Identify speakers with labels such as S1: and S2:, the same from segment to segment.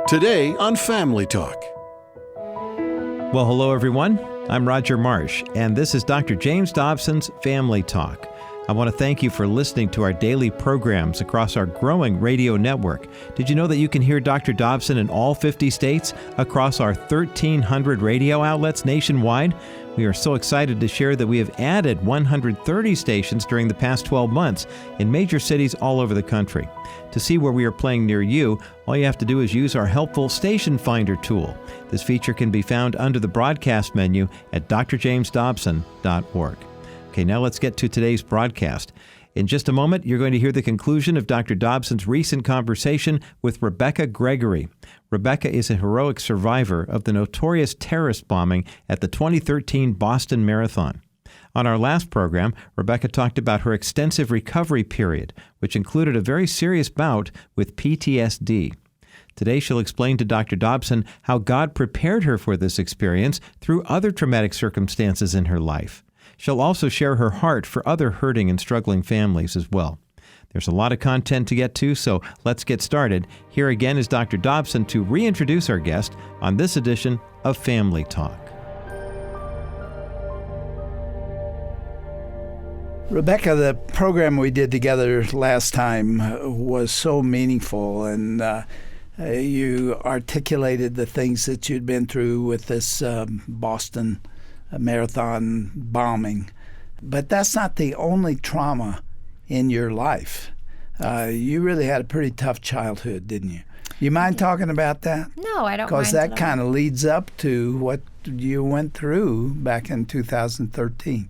S1: Today on Family Talk.
S2: Well, hello, everyone. I'm Roger Marsh, and this is Dr. James Dobson's Family Talk. I want to thank you for listening to our daily programs across our growing radio network. Did you know that you can hear Dr. Dobson in all 50 states across our 1,300 radio outlets nationwide? We are so excited to share that we have added 130 stations during the past 12 months in major cities all over the country. To see where we are playing near you, all you have to do is use our helpful Station Finder tool. This feature can be found under the broadcast menu at drjamesdobson.org. Okay, now let's get to today's broadcast. In just a moment, you're going to hear the conclusion of Dr. Dobson's recent conversation with Rebekah Gregory. Rebekah is a heroic survivor of the notorious terrorist bombing at the 2013 Boston Marathon. On our last program, Rebekah talked about her extensive recovery period, which included a very serious bout with PTSD. Today, she'll explain to Dr. Dobson how God prepared her for this experience through other traumatic circumstances in her life. She'll also share her heart for other hurting and struggling families as well. There's a lot of content to get to, so let's get started. Here again is Dr. Dobson to reintroduce our guest on this edition of Family Talk.
S3: Rebekah, the program we did together last time was so meaningful, and you articulated the things that you'd been through with this Boston Marathon bombing. But that's not the only trauma in your life. You really had a pretty tough childhood, didn't you? You mind talking about that?
S4: No, I don't mind.
S3: Because that kind of leads up to what you went through back in 2013.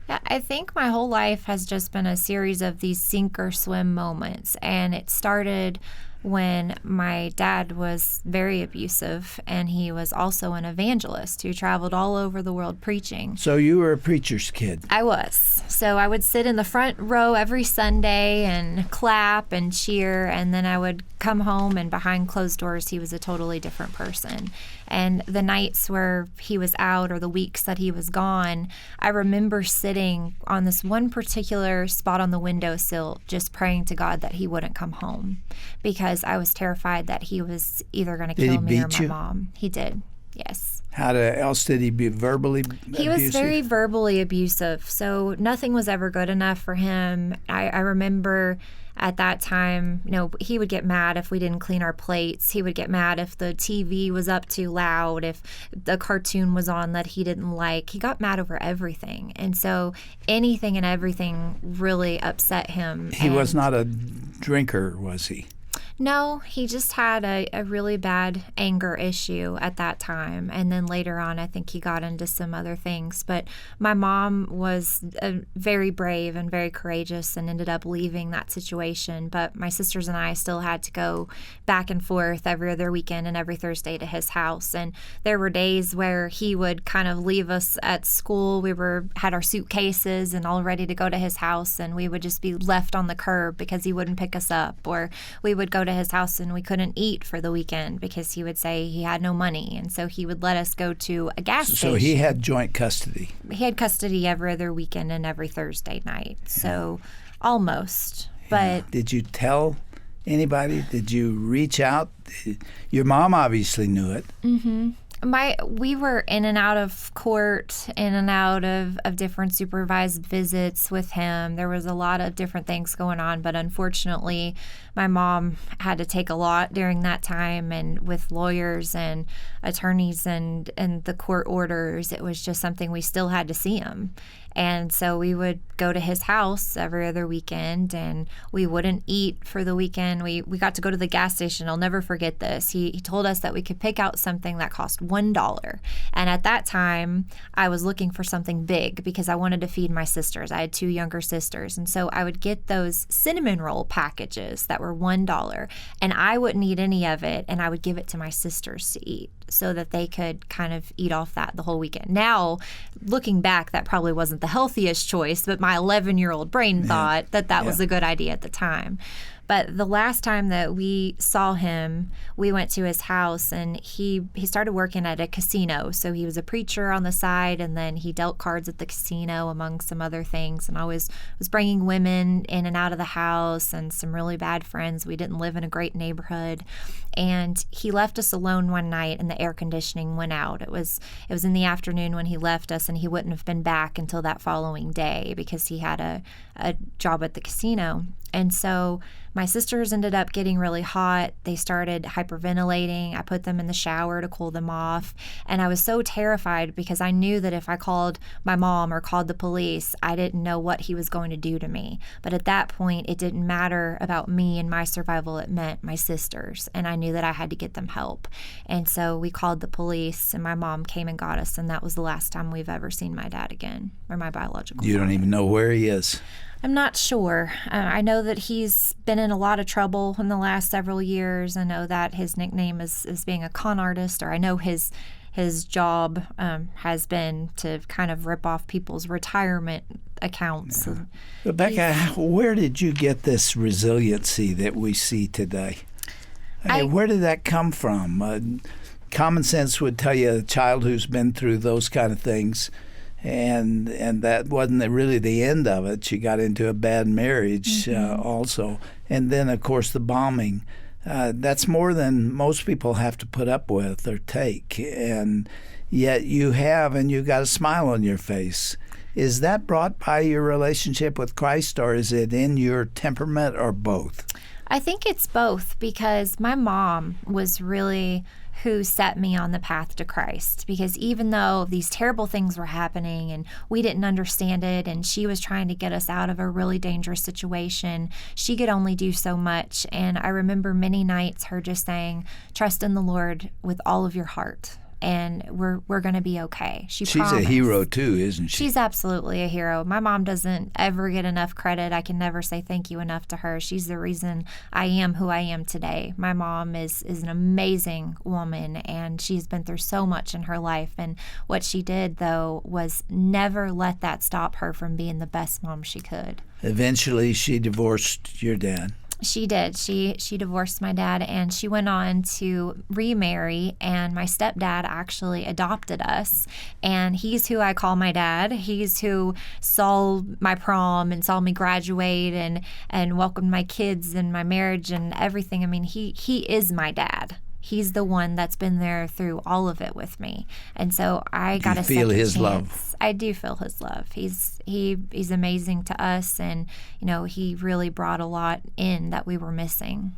S4: Yeah, I think my whole life has just been a series of these sink or swim moments. And it started when my dad was very abusive, and he was also an evangelist who traveled all over the world preaching.
S3: So you were a preacher's kid.
S4: I was. So I would sit in the front row every Sunday and clap and cheer, and then I would come home, and behind closed doors, he was a totally different person. And the nights where he was out or the weeks that he was gone, I remember sitting on this one particular spot on the windowsill just praying to God that he wouldn't come home, because I was terrified that he was either going to kill me or my mom. He did, yes.
S3: How else did he be verbally abusive?
S4: He was very verbally abusive, so nothing was ever good enough for him. I remember at that time, he would get mad if we didn't clean our plates. He would get mad if the TV was up too loud, if the cartoon was on that he didn't like. He got mad over everything. And so anything and everything really upset him.
S3: He was not a drinker, was he?
S4: No, he just had a really bad anger issue at that time. And then later on, I think he got into some other things. But my mom was very brave and very courageous and ended up leaving that situation. But my sisters and I still had to go back and forth every other weekend and every Thursday to his house. And there were days where he would kind of leave us at school. We had our suitcases and all ready to go to his house, and we would just be left on the curb because he wouldn't pick us up. Or we would go to his house and we couldn't eat for the weekend because he would say he had no money, and so he would let us go to a gas station.
S3: So he had joint custody.
S4: He had custody every other weekend and every Thursday night. So almost. But
S3: did you tell anybody? Did you reach out? Your mom obviously knew it.
S4: Mm-hmm. We were in and out of court, in and out of different supervised visits with him. There was a lot of different things going on, but unfortunately, my mom had to take a lot during that time, and with lawyers and attorneys and the court orders, it was just something we still had to see him. And so we would go to his house every other weekend, and we wouldn't eat for the weekend. We got to go to the gas station. I'll never forget this. He told us that we could pick out something that cost $1. And at that time, I was looking for something big because I wanted to feed my sisters. I had 2 younger sisters. And so I would get those cinnamon roll packages that were $1, and I wouldn't eat any of it, and I would give it to my sisters to eat so that they could kind of eat off that the whole weekend. Now, looking back, that probably wasn't the healthiest choice, but my 11-year-old brain thought that was a good idea at the time. But the last time that we saw him, we went to his house, and he started working at a casino. So he was a preacher on the side, and then he dealt cards at the casino, among some other things. And I was bringing women in and out of the house, and some really bad friends. We didn't live in a great neighborhood. And he left us alone one night, and the air conditioning went out. It was in the afternoon when he left us, and he wouldn't have been back until that following day because he had a job at the casino. And so my sisters ended up getting really hot. They started hyperventilating. I put them in the shower to cool them off. And I was so terrified because I knew that if I called my mom or called the police, I didn't know what he was going to do to me. But at that point, it didn't matter about me and my survival. It meant my sisters. And I knew that I had to get them help. And so we called the police, and my mom came and got us. And that was the last time we've ever seen my dad again, or my biological
S3: You
S4: father.
S3: don't even know where he is.
S4: I'm not sure. I know that he's been in a lot of trouble in the last several years. I know that his nickname is being a con artist, or I know his job has been to kind of rip off people's retirement accounts.
S3: Yeah. Rebekah, where did you get this resiliency that we see today? Where did that come from? Common sense would tell you a child who's been through those kind of things, and that wasn't really the end of it. She got into a bad marriage also. And then, of course, the bombing. That's more than most people have to put up with or take. And yet you have, and you've got a smile on your face. Is that brought by your relationship with Christ, or is it in your temperament, or both?
S4: I think it's both, because my mom was really who set me on the path to Christ. Because even though these terrible things were happening and we didn't understand it, and she was trying to get us out of a really dangerous situation, she could only do so much. And I remember many nights her just saying, "Trust in the Lord with all of your heart, and we're going to be okay." She's
S3: a hero too, isn't she?
S4: She's absolutely a hero. My mom doesn't ever get enough credit. I can never say thank you enough to her. She's the reason I am who I am today. My mom is an amazing woman, and she's been through so much in her life. And what she did, though, was never let that stop her from being the best mom she could.
S3: Eventually, she divorced your dad.
S4: She did. She divorced my dad, and she went on to remarry, and my stepdad actually adopted us. And he's who I call my dad. He's who saw my prom and saw me graduate and welcomed my kids and my marriage and everything. I mean, he is my dad. He's the one that's been there through all of it with me. And so I got a second chance.
S3: You feel his love.
S4: I do feel his love. He's amazing to us, and he really brought a lot in that we were missing.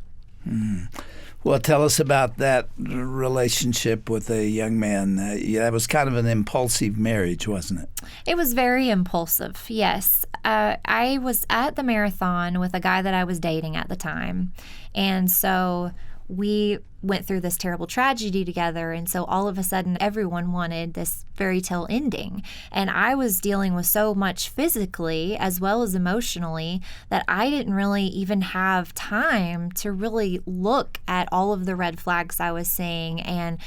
S3: Well, tell us about that relationship with a young man. That was kind of an impulsive marriage, wasn't it?
S4: It was very impulsive, yes. I was at the marathon with a guy that I was dating at the time, and so we went through this terrible tragedy together, and so all of a sudden everyone wanted this fairy tale ending. And I was dealing with so much physically as well as emotionally that I didn't really even have time to really look at all of the red flags I was seeing and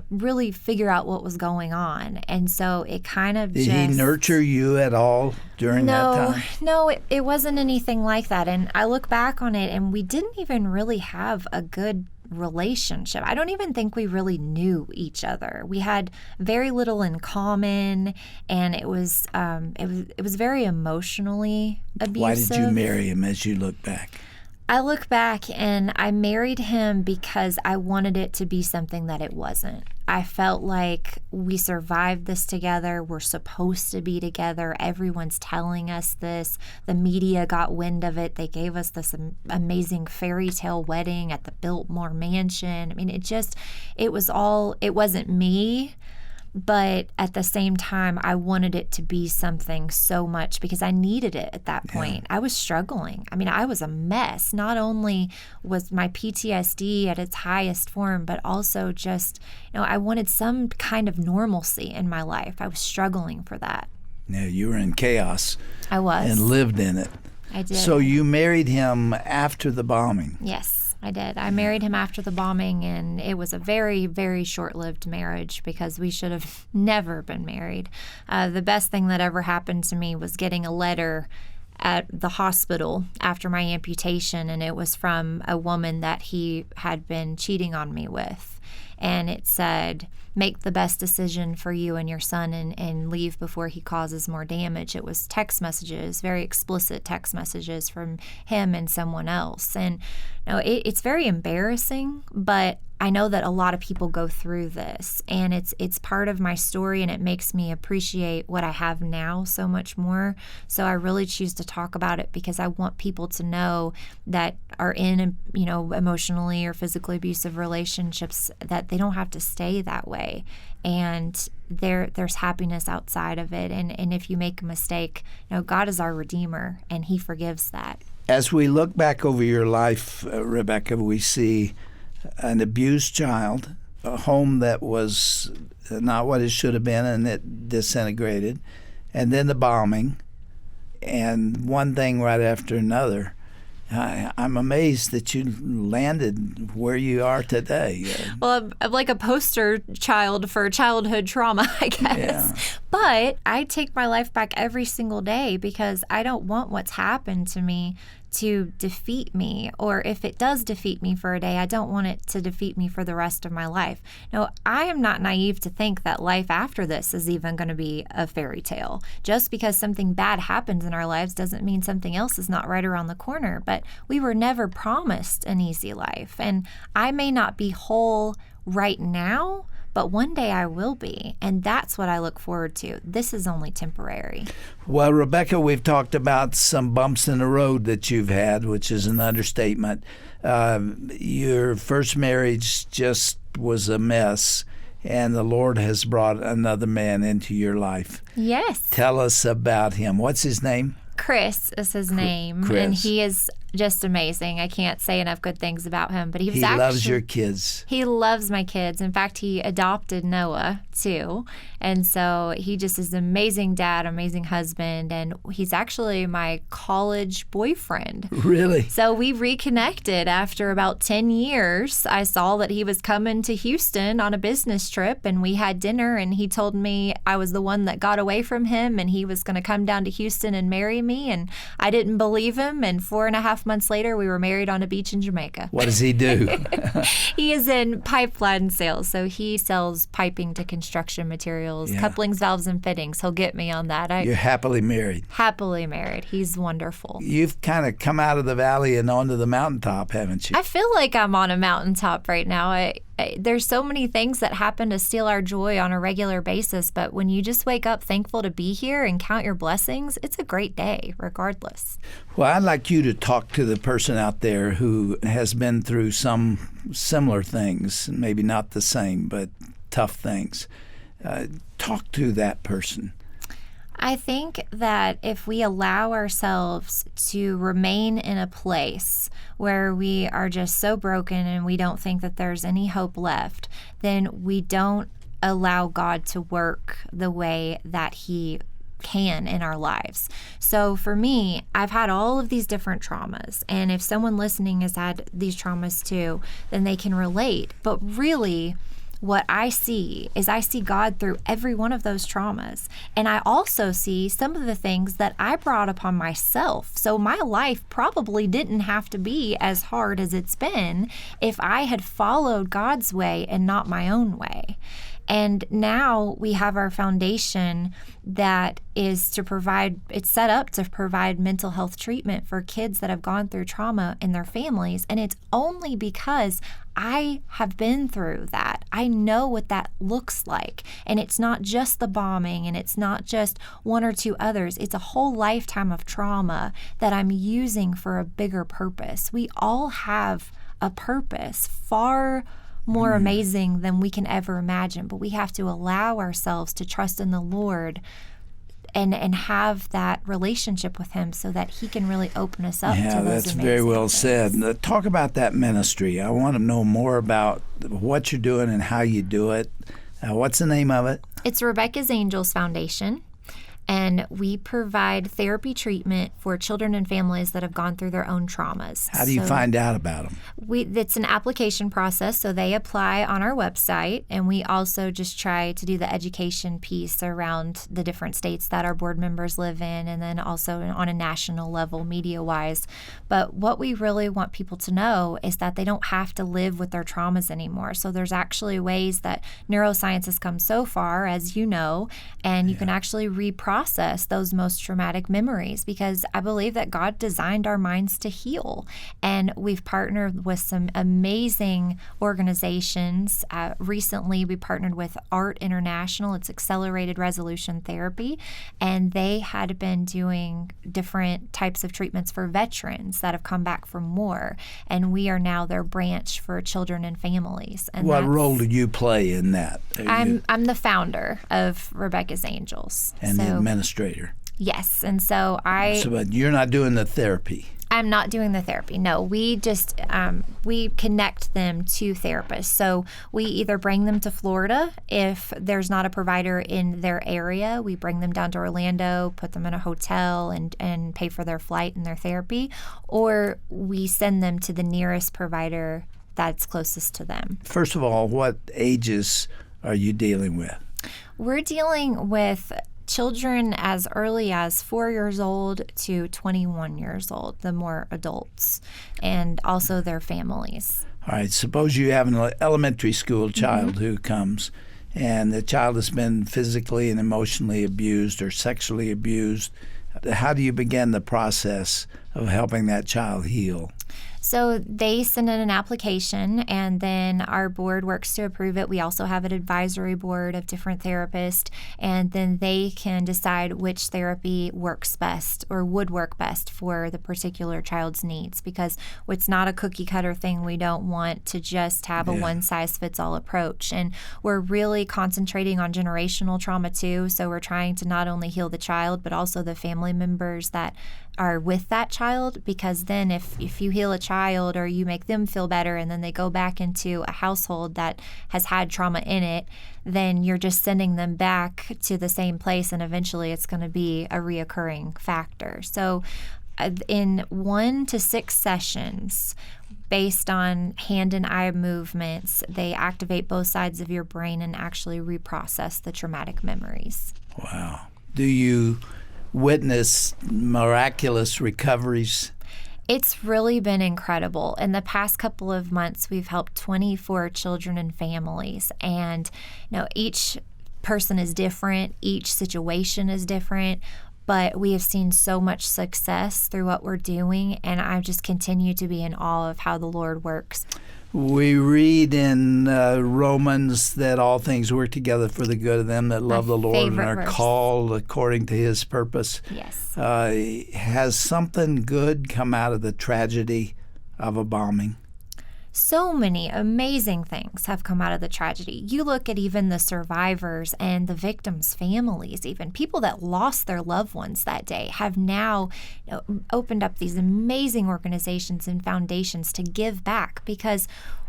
S4: really figure out what was going on. And so it kind of
S3: Did he nurture you at all during that time?
S4: No, it wasn't anything like that. And I look back on it, and we didn't even really have a good relationship. I don't even think we really knew each other. We had very little in common, and it was very emotionally abusive.
S3: Why did you marry him as you look back?
S4: I look back, and I married him because I wanted it to be something that it wasn't. I felt like we survived this together. We're supposed to be together. Everyone's telling us this. The media got wind of it. They gave us this amazing fairy tale wedding at the Biltmore Mansion. I mean, it wasn't me. But at the same time, I wanted it to be something so much because I needed it at that point. Yeah. I was struggling. I mean, I was a mess. Not only was my PTSD at its highest form, but also just, I wanted some kind of normalcy in my life. I was struggling for that.
S3: Yeah, you were in chaos.
S4: I was.
S3: And lived in it.
S4: I did.
S3: So you married him after the bombing.
S4: Yes. I did. I married him after the bombing, and it was a very, very short-lived marriage because we should have never been married. The best thing that ever happened to me was getting a letter at the hospital after my amputation, and it was from a woman that he had been cheating on me with. And it said, make the best decision for you and your son and leave before he causes more damage. It was text messages, very explicit text messages from him and someone else. And it's very embarrassing, but I know that a lot of people go through this, and it's part of my story, and it makes me appreciate what I have now so much more. So I really choose to talk about it because I want people to know that are in, emotionally or physically abusive relationships, that they don't have to stay that way. And there's happiness outside of it. And if you make a mistake, God is our Redeemer, and He forgives that.
S3: As we look back over your life, Rebekah, we see an abused child, a home that was not what it should have been, and it disintegrated, and then the bombing, and one thing right after another. I'm amazed that you landed where you are today.
S4: Well, I'm like a poster child for childhood trauma, I guess.
S3: Yeah.
S4: But I take my life back every single day because I don't want what's happened to me to defeat me, or if it does defeat me for a day, I don't want it to defeat me for the rest of my life. Now, I am not naive to think that life after this is even going to be a fairy tale. Just because something bad happens in our lives doesn't mean something else is not right around the corner, but we were never promised an easy life. And I may not be whole right now, but one day I will be, and that's what I look forward to. This is only temporary.
S3: Well, Rebekah, we've talked about some bumps in the road that you've had, which is an understatement. Your first marriage just was a mess, and the Lord has brought another man into your life.
S4: Yes.
S3: Tell us about him. What's his name?
S4: Chris is his name,
S3: Chris.
S4: and he is just amazing. I can't say enough good things about him, but he
S3: loves your kids.
S4: He loves my kids. In fact, he adopted Noah too, and so he just is an amazing dad, amazing husband, and he's actually my college boyfriend.
S3: Really?
S4: So we reconnected after about 10 years. I saw that he was coming to Houston on a business trip, and we had dinner, and he told me I was the one that got away from him, and he was going to come down to Houston and marry me, and I didn't believe him, and 4.5 months later, we were married on a beach in Jamaica.
S3: What does he do?
S4: He is in pipeline sales, so he sells piping to construction materials, couplings, valves, and fittings. He'll get me on that.
S3: You're happily married.
S4: Happily married. He's wonderful.
S3: You've kind of come out of the valley and onto the mountaintop, haven't you?
S4: I feel like I'm on a mountaintop right now. There's so many things that happen to steal our joy on a regular basis, but when you just wake up thankful to be here and count your blessings, it's a great day, regardless.
S3: Well, I'd like you to talk to the person out there who has been through some similar things, maybe not the same, but tough things. Talk to that person.
S4: I think that if we allow ourselves to remain in a place where we are just so broken and we don't think that there's any hope left, then we don't allow God to work the way that He can in our lives. So for me, I've had all of these different traumas, and if someone listening has had these traumas too, then they can relate. But really, what I see is I see God through every one of those traumas. And I also see some of the things that I brought upon myself. So my life probably didn't have to be as hard as it's been if I had followed God's way and not my own way. And now we have our foundation that is to provide, it's set up to provide mental health treatment for kids that have gone through trauma in their families. And it's only because I have been through that. I know what that looks like. And it's not just the bombing, and it's not just one or two others. It's a whole lifetime of trauma that I'm using for a bigger purpose. We all have a purpose, far more amazing than we can ever imagine, but we have to allow ourselves to trust in the Lord and have that relationship with Him so that He can really open us up to those amazing
S3: that's very well
S4: things.
S3: said. Talk about that ministry. I want to know more about what you're doing and how you do it. What's the name of it?
S4: It's Rebekah's Angels Foundation. And we provide therapy treatment for children and families that have gone through their own traumas.
S3: How do you find out about them?
S4: It's an application process, so they apply on our website, and we also just try to do the education piece around the different states that our board members live in, and then also on a national level, media-wise. But what we really want people to know is that they don't have to live with their traumas anymore. So there's actually ways that neuroscience has come so far, as you know, and you can actually reprocess those most traumatic memories, because I believe that God designed our minds to heal. And we've partnered with some amazing organizations. Recently, we partnered with ART International. It's Accelerated Resolution Therapy, and they had been doing different types of treatments for veterans that have come back from war, and we are now their branch for children and families. And
S3: what role do you play in that?
S4: I'm the founder of Rebekah's Angels.
S3: And the administrator.
S4: Yes, and so
S3: but you're not doing the therapy.
S4: I'm not doing the therapy. No, we just we connect them to therapists. So we either bring them to Florida if there's not a provider in their area. We bring them down to Orlando, put them in a hotel, and pay for their flight and their therapy, or we send them to the nearest provider that's closest to them.
S3: First of all, what ages are you dealing with?
S4: We're dealing with children as early as 4 years old to 21 years old, the more adults, and also their families.
S3: All right, suppose you have an elementary school child who comes, and the child has been physically and emotionally abused or sexually abused. How do you begin the process of helping that child heal?
S4: So they send in an application, and then our board works to approve it. We also have an advisory board of different therapists, and then they can decide which therapy works best or would work best for the particular child's needs, because it's not a cookie cutter thing. We don't want to just have a one-size-fits-all approach. And we're really concentrating on generational trauma too, so we're trying to not only heal the child, but also the family members that are with that child, because then if you heal a child or you make them feel better and then they go back into a household that has had trauma in it, then you're just sending them back to the same place, and eventually it's going to be a reoccurring factor. So in 1 to 6 sessions, based on hand and eye movements, they activate both sides of your brain and actually reprocess the traumatic memories.
S3: Wow. Do you witness miraculous recoveries?
S4: It's really been incredible. In the past couple of months, we've helped 24 children and families. And each person is different, each situation is different, but we have seen so much success through what we're doing, and I just continue to be in awe of how the Lord works.
S3: We read in Romans that all things work together for the good of them that love the Lord and are called according to His purpose.
S4: Yes.
S3: Has something good come out of the tragedy of a bombing?
S4: So many amazing things have come out of the tragedy. You look at even the survivors and the victims' families, even people that lost their loved ones that day, have now opened up these amazing organizations and foundations to give back, because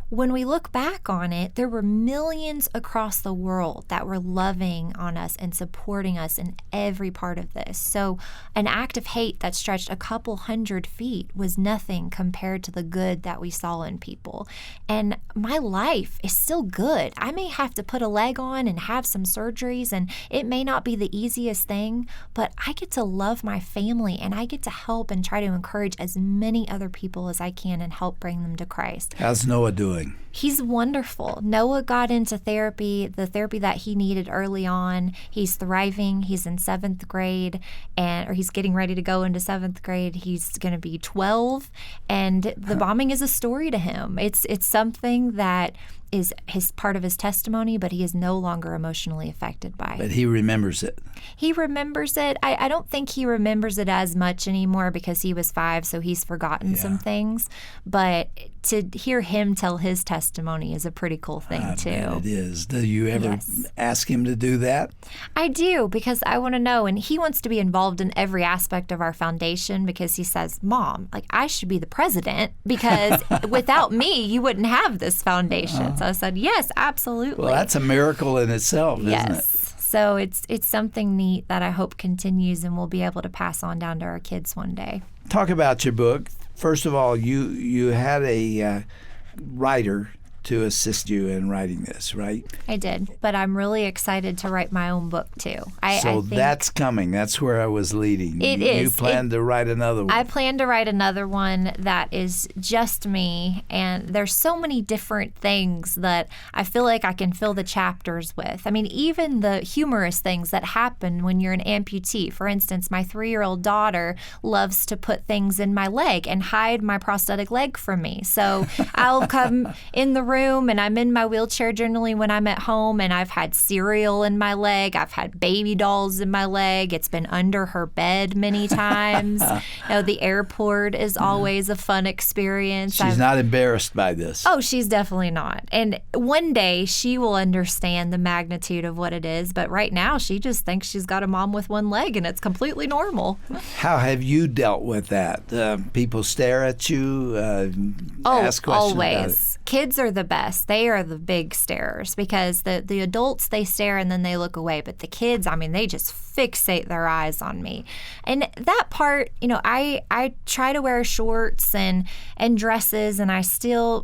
S4: when we look back on it, there were millions across the world that were loving on us and supporting us in every part of this. So an act of hate that stretched a couple 100 feet was nothing compared to the good that we saw in people. And my life is still good. I may have to put a leg on and have some surgeries, and it may not be the easiest thing, but I get to love my family, and I get to help and try to encourage as many other people as I can and help bring them to Christ.
S3: How's Noah doing?
S4: He's wonderful. Noah got into therapy, the therapy that he needed early on. He's thriving. He's in 7th grade, or he's getting ready to go into 7th grade. He's going to be 12, and the bombing is a story to him. It's something that is his part of his testimony, but he is no longer emotionally affected by it.
S3: But he remembers it.
S4: He remembers it. I don't think he remembers it as much anymore because he was 5, so he's forgotten some things. But to hear him tell his testimony is a pretty cool thing, too.
S3: It is. Do you ever ask him to do that?
S4: I do, because I want to know. And he wants to be involved in every aspect of our foundation, because he says, Mom, I should be the president, because without me, you wouldn't have this foundation. So I said, yes, absolutely.
S3: Well, that's a miracle in itself, isn't it?
S4: So So it's something neat that I hope continues and we'll be able to pass on down to our kids one day.
S3: Talk about your book. First of all, you had a writer to assist you in writing this, right?
S4: I did, but I'm really excited to write my own book too. I think
S3: that's coming. That's where I was leading.
S4: It
S3: You
S4: is.
S3: plan to write another one.
S4: I plan to write another one that is just me, and there's so many different things that I feel like I can fill the chapters with. I mean, even the humorous things that happen when you're an amputee. For instance, my 3-year-old daughter loves to put things in my leg and hide my prosthetic leg from me. So I'll come in the room and I'm in my wheelchair generally when I'm at home, and I've had cereal in my leg. I've had baby dolls in my leg. It's been under her bed many times. The airport is always a fun experience.
S3: She's not embarrassed by this.
S4: Oh, she's definitely not. And one day she will understand the magnitude of what it is. But right now she just thinks she's got a mom with one leg and it's completely normal.
S3: How have you dealt with that? People stare at you, ask questions
S4: always.
S3: about it.
S4: Kids are the best. They are the big starers because the adults, they stare and then they look away. But the kids, I mean, they just fixate their eyes on me. And that part, I try to wear shorts and dresses, and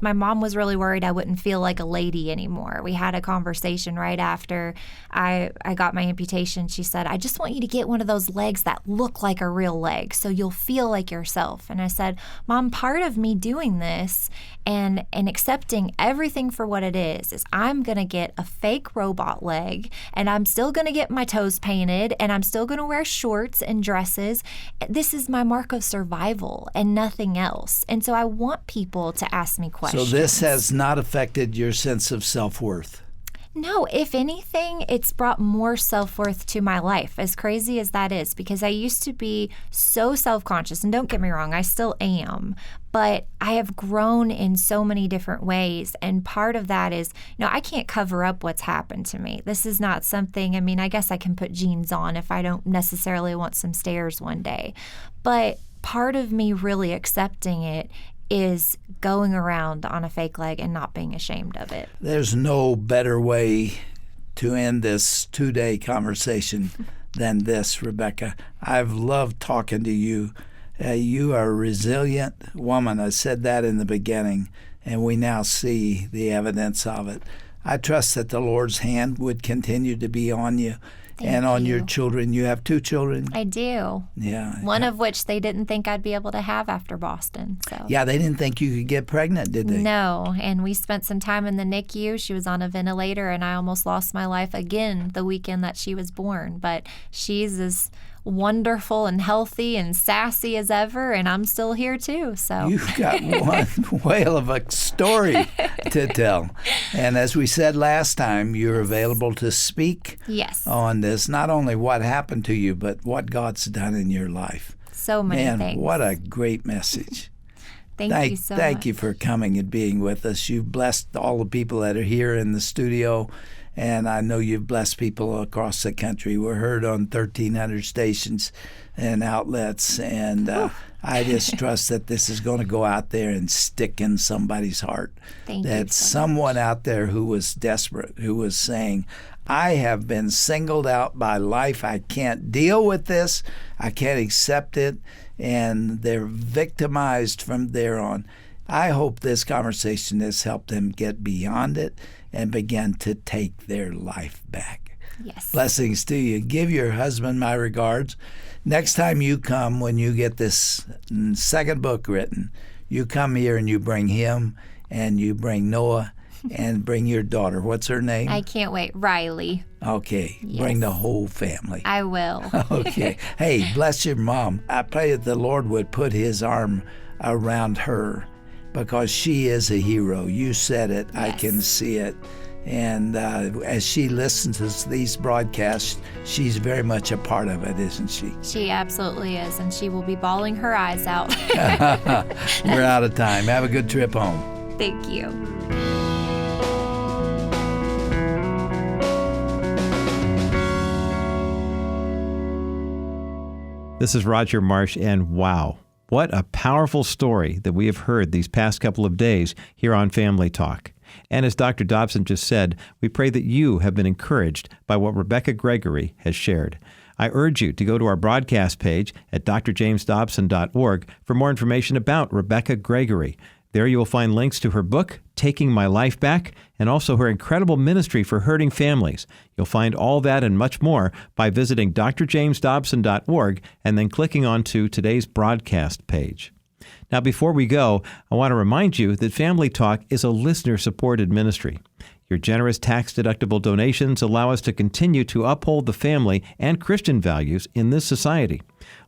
S4: my mom was really worried I wouldn't feel like a lady anymore. We had a conversation right after I got my amputation. She said, I just want you to get one of those legs that look like a real leg so you'll feel like yourself. And I said, Mom, part of me doing this and accepting everything for what it is I'm going to get a fake robot leg, and I'm still going to get my toes painted, and I'm still going to wear shorts and dresses. This is my mark of survival and nothing else. And so I want people to ask me questions.
S3: So this has not affected your sense of self-worth?
S4: No, if anything, it's brought more self-worth to my life, as crazy as that is, because I used to be so self-conscious, and don't get me wrong, I still am, but I have grown in so many different ways, and part of that is, I can't cover up what's happened to me. This is not something, I guess I can put jeans on if I don't necessarily want some stairs one day, but part of me really accepting it is going around on a fake leg and not being ashamed of it.
S3: There's no better way to end this 2-day conversation than this, Rebekah. I've loved talking to you. You are a resilient woman. I said that in the beginning, and we now see the evidence of it. I trust that the Lord's hand would continue to be on you.
S4: Thank
S3: on
S4: you.
S3: your children. You have 2 children?
S4: I do.
S3: Yeah.
S4: One of which they didn't think I'd be able to have after Boston. So.
S3: Yeah, they didn't think you could get pregnant, did they?
S4: No, and we spent some time in the NICU. She was on a ventilator, and I almost lost my life again the weekend that she was born. But she's as wonderful and healthy and sassy as ever, and I'm still here too. So
S3: You've got one whale of a story to tell. And as we said last time, you're available to speak
S4: yes.
S3: on this, not only what happened to you, but what God's done in your life.
S4: So many things.
S3: What a great message.
S4: Thank you so much.
S3: Thank you for coming and being with us. You've blessed all the people that are here in the studio, and I know you've blessed people across the country. We're heard on 1,300 stations and outlets, and I just trust that this is going to go out there and stick in somebody's heart.
S4: Thank you so
S3: someone out there who was desperate, who was saying, I have been singled out by life. I can't deal with this. I can't accept it. And they're victimized from there on. I hope this conversation has helped them get beyond it and begin to take their life back.
S4: Yes.
S3: Blessings to you. Give your husband my regards. Next time you come, when you get this second book written, you come here and you bring him and you bring Noah and bring your daughter. What's her name?
S4: I can't wait. Riley.
S3: Okay.
S4: Yes.
S3: Bring the whole family.
S4: I will.
S3: Okay. Hey, bless your mom. I pray that the Lord would put his arm around her because she is a hero. You said it.
S4: Yes.
S3: I can see it. And as she listens to these broadcasts, she's very much a part of it, isn't she?
S4: She absolutely is, and she will be bawling her eyes out.
S3: We're out of time. Have a good trip home.
S4: Thank you.
S2: This is Roger Marsh, and wow, what a powerful story that we have heard these past couple of days here on Family Talk. And as Dr. Dobson just said, we pray that you have been encouraged by what Rebekah Gregory has shared. I urge you to go to our broadcast page at drjamesdobson.org for more information about Rebekah Gregory. There you will find links to her book, Taking My Life Back, and also her incredible ministry for hurting families. You'll find all that and much more by visiting drjamesdobson.org and then clicking onto today's broadcast page. Now, before we go, I want to remind you that Family Talk is a listener-supported ministry. Your generous tax-deductible donations allow us to continue to uphold the family and Christian values in this society.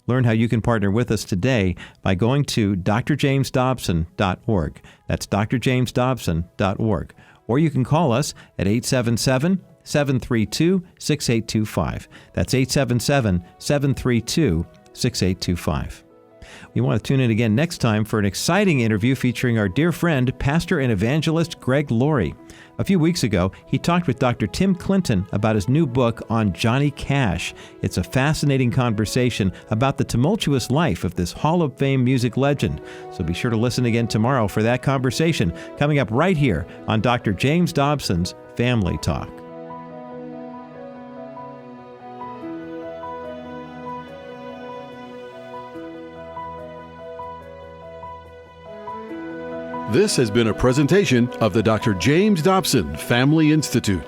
S2: Learn how you can partner with us today by going to drjamesdobson.org. That's drjamesdobson.org. Or you can call us at 877-732-6825. That's 877-732-6825. You want to tune in again next time for an exciting interview featuring our dear friend, pastor and evangelist Greg Laurie. A few weeks ago, he talked with Dr. Tim Clinton about his new book on Johnny Cash. It's a fascinating conversation about the tumultuous life of this Hall of Fame music legend. So be sure to listen again tomorrow for that conversation, coming up right here on Dr. James Dobson's Family Talk.
S1: This has been a presentation of the Dr. James Dobson Family Institute.